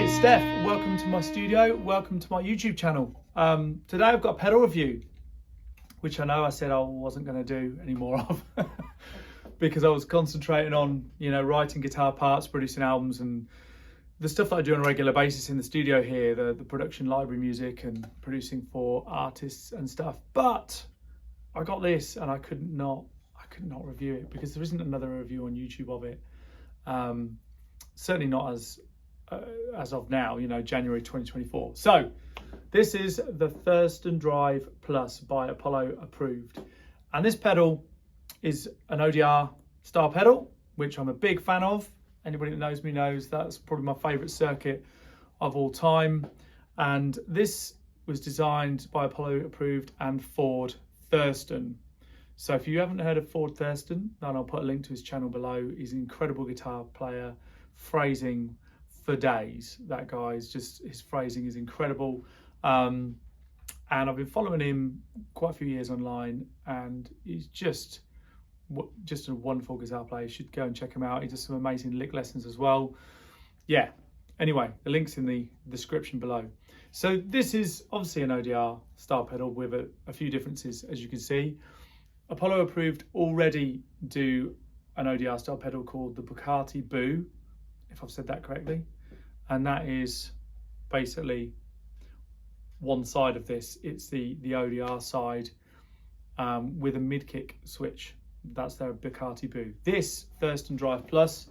it's Steph. Welcome to my studio. Welcome to my YouTube channel. Today I've got a pedal review, which I know I said I wasn't going to do any more of because I was concentrating on, writing guitar parts, producing albums, and the stuff that I do on a regular basis in the studio here, the production library music and producing for artists and stuff. But I got this and I could not review it because there isn't another review on YouTube of it. Certainly not as of now, January 2024. So this is the Thurston Drive Plus by Apollo approved. And this pedal is an ODR style pedal, which I'm a big fan of. Anybody that knows me knows that's probably my favorite circuit of all time. And this was designed by Apollo approved and Ford Thurston. So if you haven't heard of Ford Thurston, then I'll put a link to his channel below. He's an incredible guitar player, phrasing for days. That guy is just, his phrasing is incredible. And I've been following him quite a few years online, and he's just a wonderful guitar player. You should go and check him out. He does some amazing lick lessons as well. Yeah, anyway, the link's in the description below. So this is obviously an ODR style pedal with a few differences, as you can see. Apollo approved already do an ODR style pedal called the Bugatti Boo, if I've said that correctly. And that is basically one side of this. It's the ODR side with a mid-kick switch. That's their Bugatti Boo. This Thurston Drive Plus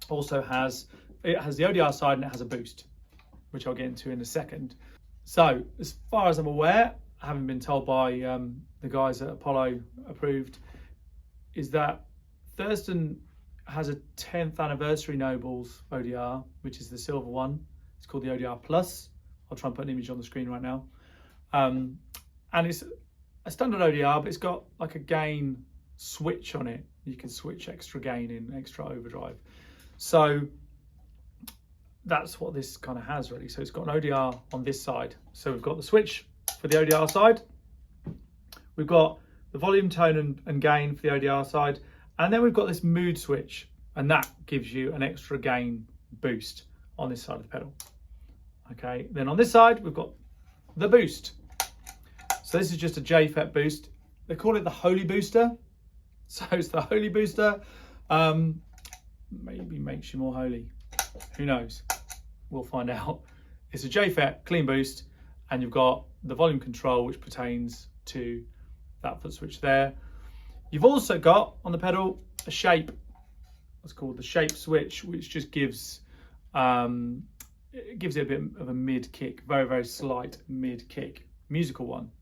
also has the ODR side and it has a boost, which I'll get into in a second. So as far as I'm aware, having been told by the guys at Apollo approved, is that Thurston has a 10th anniversary Nobels ODR, which is the silver one. It's called the ODR Plus. I'll try and put an image on the screen right now. And it's a standard ODR, but it's got like a gain switch on it. You can switch extra gain in, extra overdrive. So that's what this kind of has really. So it's got an ODR on this side. So we've got the switch for the ODR side. We've got the volume, tone and gain for the ODR side. And then we've got this mood switch, and that gives you an extra gain boost on this side of the pedal. Okay, then on this side, we've got the boost. So this is just a JFET boost. They call it the Holy Booster. So it's the Holy Booster. Maybe makes you more holy. Who knows? We'll find out. It's a JFET clean boost, and you've got the volume control, which pertains to that foot switch there. You've also got on the pedal a shape. It's called the shape switch, which just gives it a bit of a mid kick, very, very slight mid kick, musical one.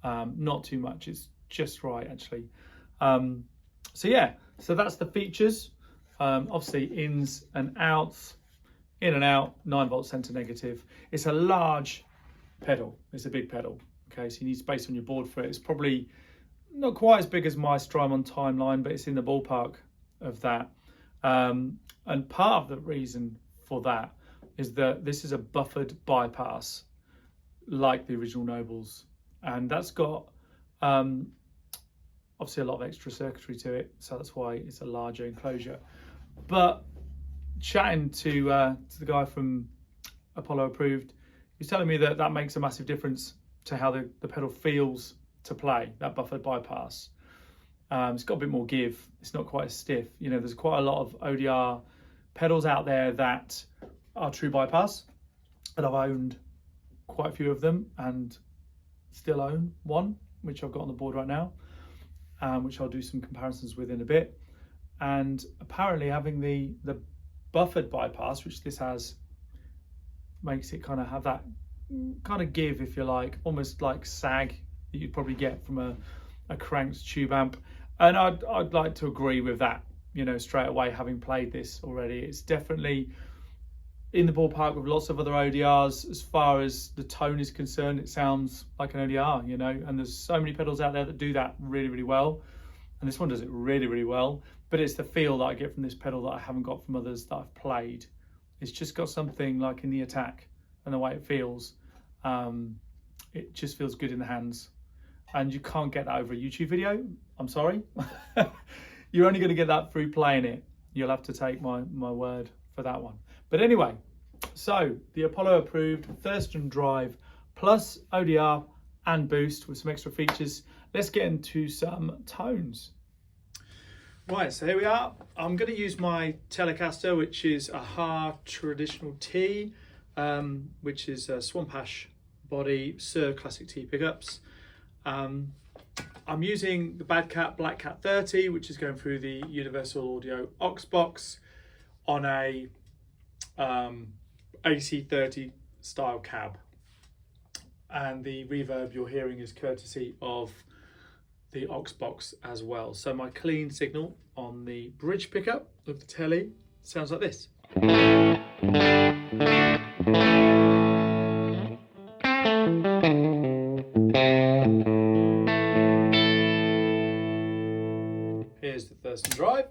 Not too much, it's just right actually. So yeah, so that's the features. Obviously ins and outs, in and out, 9-volt center negative. It's a large pedal, it's a big pedal. Okay, so you need space on your board for it. It's probably not quite as big as my Strymon Timeline, but it's in the ballpark of that. And part of the reason for that is that this is a buffered bypass, like the original Nobels. And that's got obviously a lot of extra circuitry to it, so that's why it's a larger enclosure. But chatting to the guy from Apollo approved, he was telling me that that makes a massive difference to how the pedal feels to play, that buffered bypass. It's got a bit more give. It's not quite as stiff. There's quite a lot of ODR pedals out there that are true bypass, and I've owned quite a few of them and still own one, which I've got on the board right now, which I'll do some comparisons with in a bit. And apparently having the buffered bypass, which this has, makes it kind of have that kind of give, if you like, almost like sag that you'd probably get from a cranked tube amp. And I'd like to agree with that, straight away, having played this already. It's definitely in the ballpark with lots of other ODRs. As far as the tone is concerned, it sounds like an ODR, and there's so many pedals out there that do that really, really well. And this one does it really, really well. But it's the feel that I get from this pedal that I haven't got from others that I've played. It's just got something like in the attack and the way it feels. It just feels good in the hands. And you can't get that over a YouTube video. I'm sorry. You're only going to get that through playing it. You'll have to take my word for that one. But anyway, So the Apollo approved Thurston Drive plus ODR and boost with some extra features. Let's get into some tones. Right, so here we are. I'm going to use my Telecaster, which is a hard traditional T, which is a Swamp Ash body, Sir Classic T pickups. I'm using the Bad Cat Black Cat 30, which is going through the Universal Audio aux box on a AC30 style cab. And the reverb you're hearing is courtesy of the aux box as well. So my clean signal on the bridge pickup of the telly sounds like this. Here's the Thurston Drive.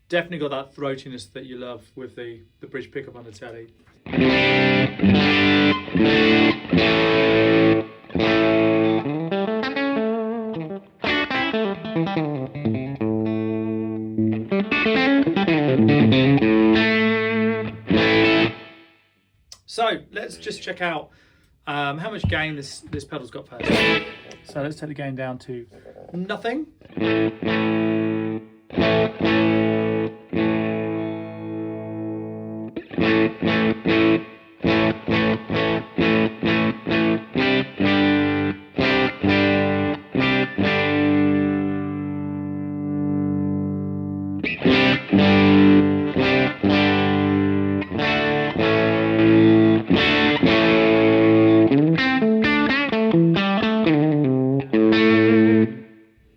Definitely got that throatiness that you love with the bridge pickup on the telly. So let's just check out how much gain this pedal's got first. So let's take the gain down to nothing.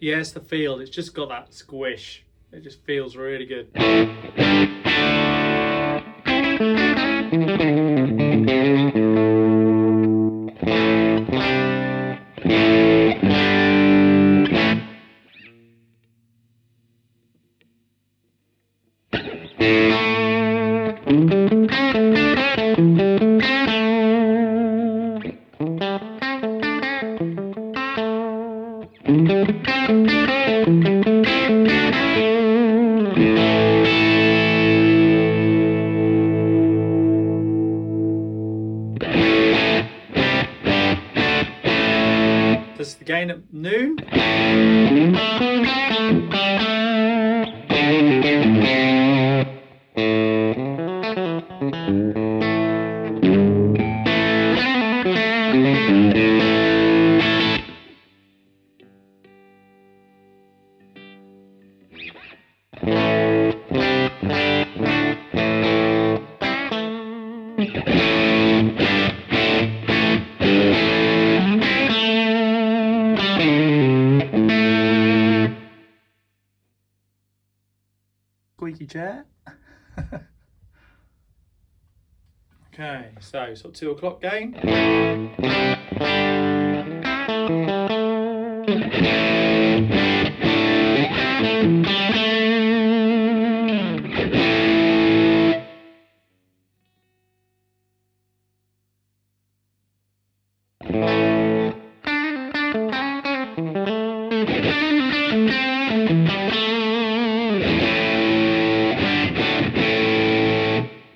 Yes, the feel, it's just got that squish. It just feels really good. This is the gain at noon. Squeaky chair. Okay, so sort of 2 o'clock gain.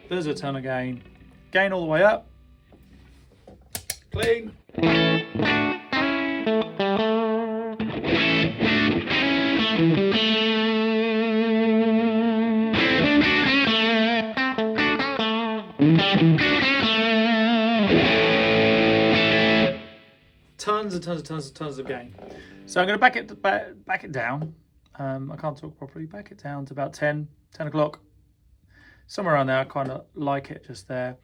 There's a ton of gain. Gain all the way up. Clean. Tons and tons of gain. So I'm going to back it down. I can't talk properly. Back it down to about 10 o'clock. Somewhere around there. I kind of like it just there.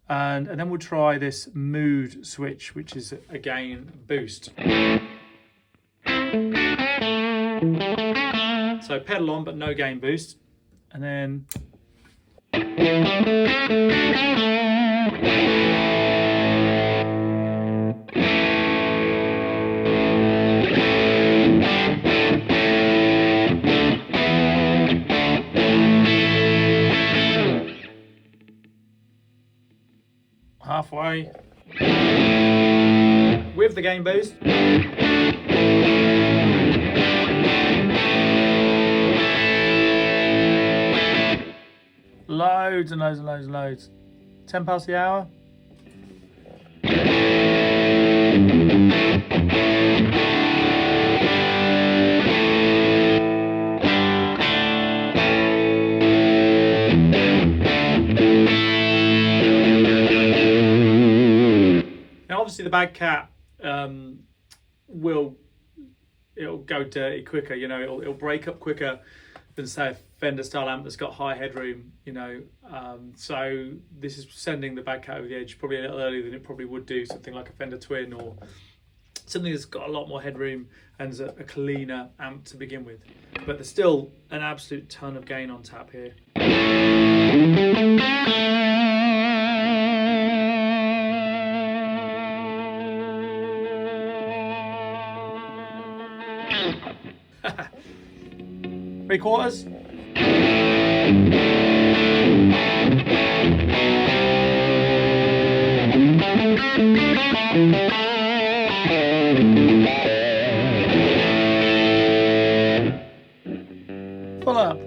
And then we'll try this mood switch, which is a gain boost. So pedal on, but no gain boost. And then halfway with the gain boost. Loads and loads and loads and loads. 10 past the hour. Now obviously the bad cat it'll go dirty quicker, you know, it'll break up quicker than say a Fender style amp that's got high headroom, you know. So this is sending the bad cat over the edge probably a little earlier than it probably would do something like a Fender Twin or something that's got a lot more headroom and is a cleaner amp to begin with. But there's still an absolute ton of gain on tap here. Three quarters. Full up.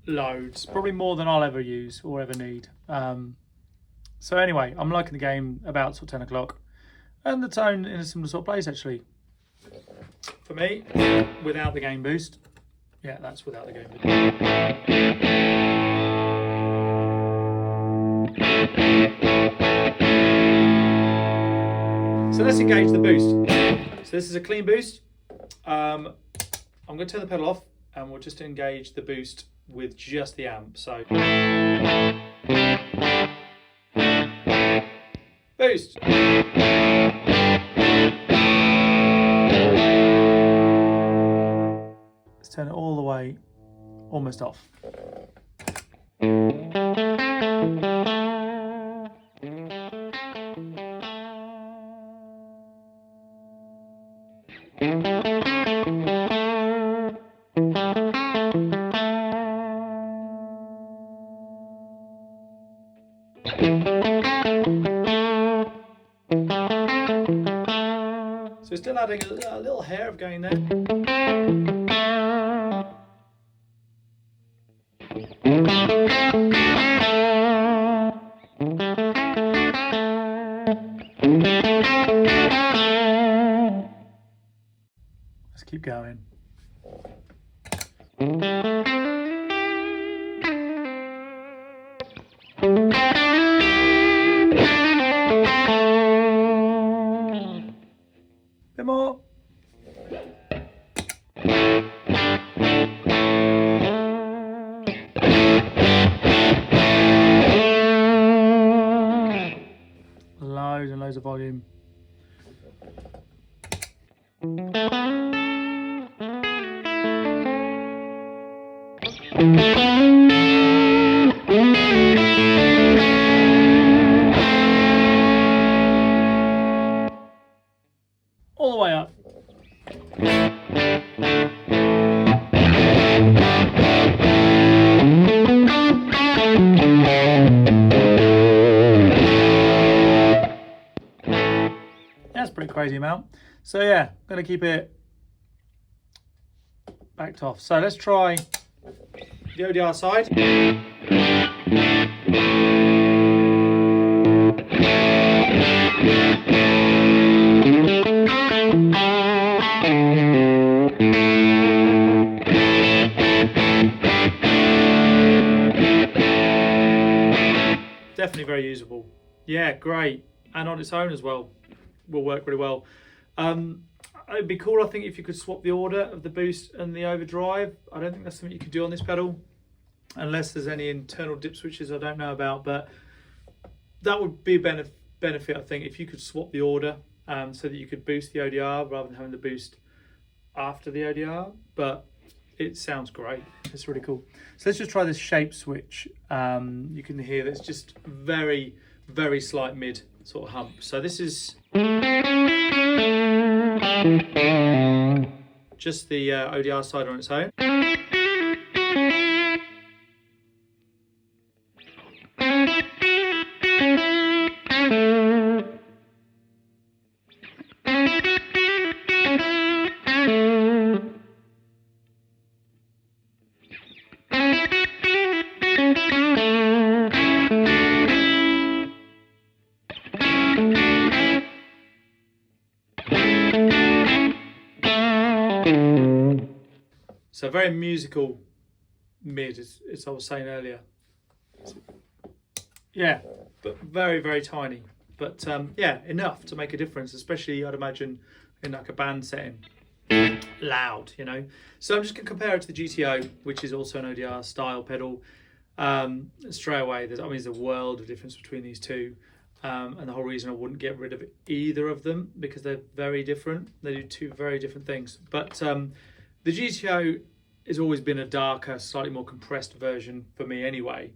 Loads, probably more than I'll ever use or ever need. So anyway, I'm liking the game about sort of 10 o'clock, and the tone in a similar sort of place actually. For me, without the gain boost. Yeah, that's without the gain boost. So let's engage the boost. So this is a clean boost. I'm going to turn the pedal off and we'll just engage the boost with just the amp. So boost. Let's turn it all the way almost off. So still adding a little hair of gain there. Let's keep going. Bit more. Loads and loads of volume. All the way up. That's a pretty crazy amount. So yeah, I'm going to keep it backed off. So let's try the ODR side. Definitely very usable. Yeah, great. And on its own as well, will work really well. It'd be cool, I think, if you could swap the order of the boost and the overdrive. I don't think that's something you could do on this pedal, unless there's any internal dip switches I don't know about, but that would be a benefit, I think, if you could swap the order so that you could boost the ODR rather than having the boost after the ODR. But it sounds great. It's really cool. So let's just try this shape switch. You can hear that it's just very, very slight mid sort of hump. So this is just the ODR side on its own. So very musical mid, as I was saying earlier. Yeah, but very, very tiny. But yeah, enough to make a difference, especially I'd imagine in like a band setting. Loud, you know. So I'm just going to compare it to the GTO, which is also an ODR style pedal. Straight away, there's a world of difference between these two. And the whole reason I wouldn't get rid of either of them, because they're very different. They do two very different things. But the GTO has always been a darker, slightly more compressed version for me anyway.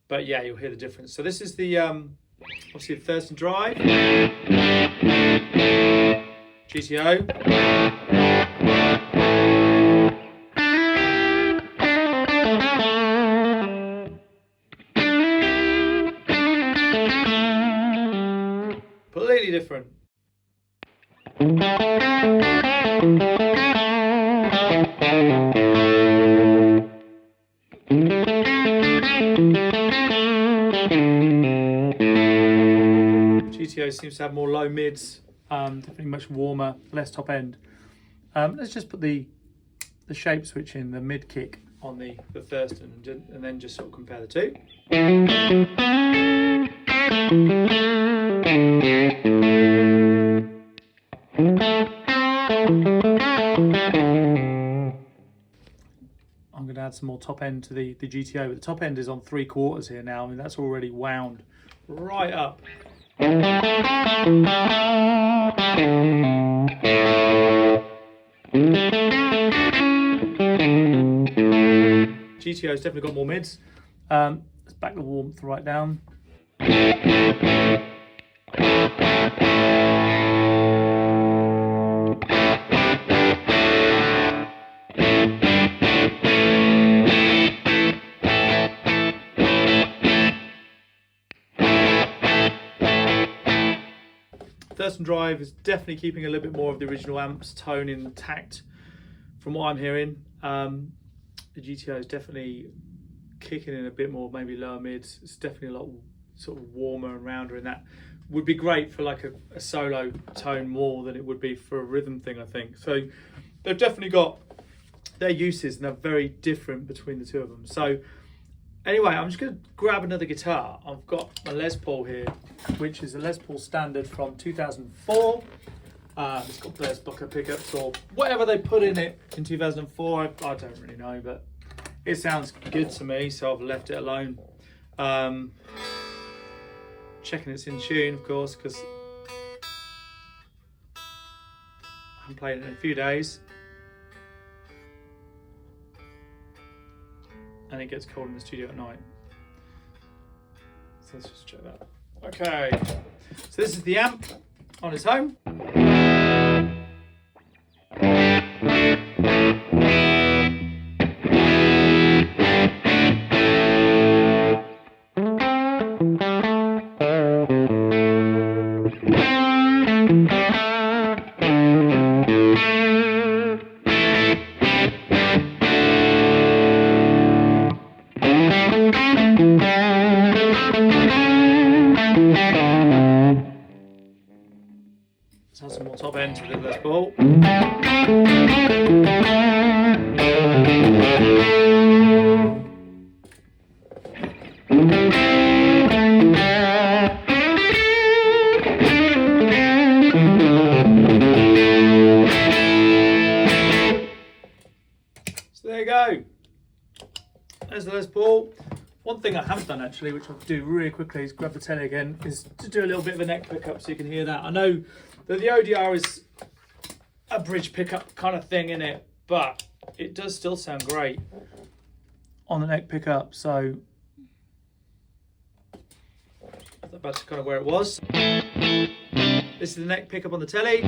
But yeah, you'll hear the difference. So this is the, obviously the Thurston Drive. GTO. Completely different. GTO seems to have more low mids, definitely much warmer, less top end. Let's just put the shape switch in, the mid kick on the Thurston, and then just sort of compare the two. I'm going to add some more top end to the GTO, but the top end is on 3/4 here now. I mean, that's already wound right up. GTO's definitely got more mids. Let's back the warmth right down. Thurston Drive is definitely keeping a little bit more of the original amp's tone intact from what I'm hearing. The GTO is definitely kicking in a bit more, maybe lower mids. It's definitely a lot sort of warmer and rounder, and that would be great for like a solo tone more than it would be for a rhythm thing, I think. So they've definitely got their uses, and they're very different between the two of them. So anyway, I'm just going to grab another guitar. I've got my Les Paul here, which is a Les Paul Standard from 2004. It's got burst blocker pickups or whatever they put in it in 2004. I don't really know, but it sounds good to me, so I've left it alone. Checking it's in tune, of course, because I haven't played it in a few days. And it gets cold in the studio at night. So let's just check that. Okay, so this is the amp on its own. Let's have some more top end to the Les Paul. So there you go. There's the Les Paul. One thing I haven't done actually, which I'll do really quickly, is grab the telly again, is to do a little bit of a neck pickup so you can hear that. I know that the ODR is a bridge pickup kind of thing in it, but it does still sound great on the neck pickup. So that's kind of where it was. This is the neck pickup on the telly.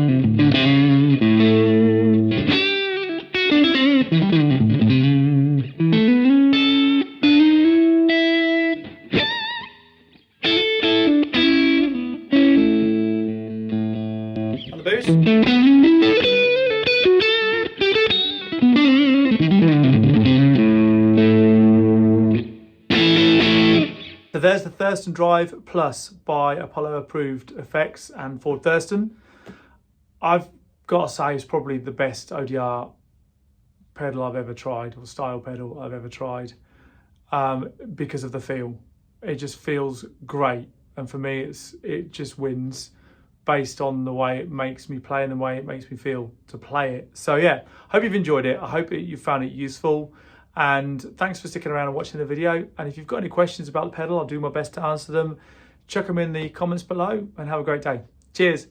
On the boost. So there's the Thurston Drive Plus by Apollo approved effects and Ford Thurston. I've got to say it's probably the best ODR pedal I've ever tried, or style pedal I've ever tried, because of the feel. It just feels great, and for me it just wins based on the way it makes me play and the way it makes me feel to play it. So yeah, hope you've enjoyed it. I hope you found it useful, and thanks for sticking around and watching the video. And if you've got any questions about the pedal, I'll do my best to answer them. Chuck them in the comments below, and have a great day. Cheers.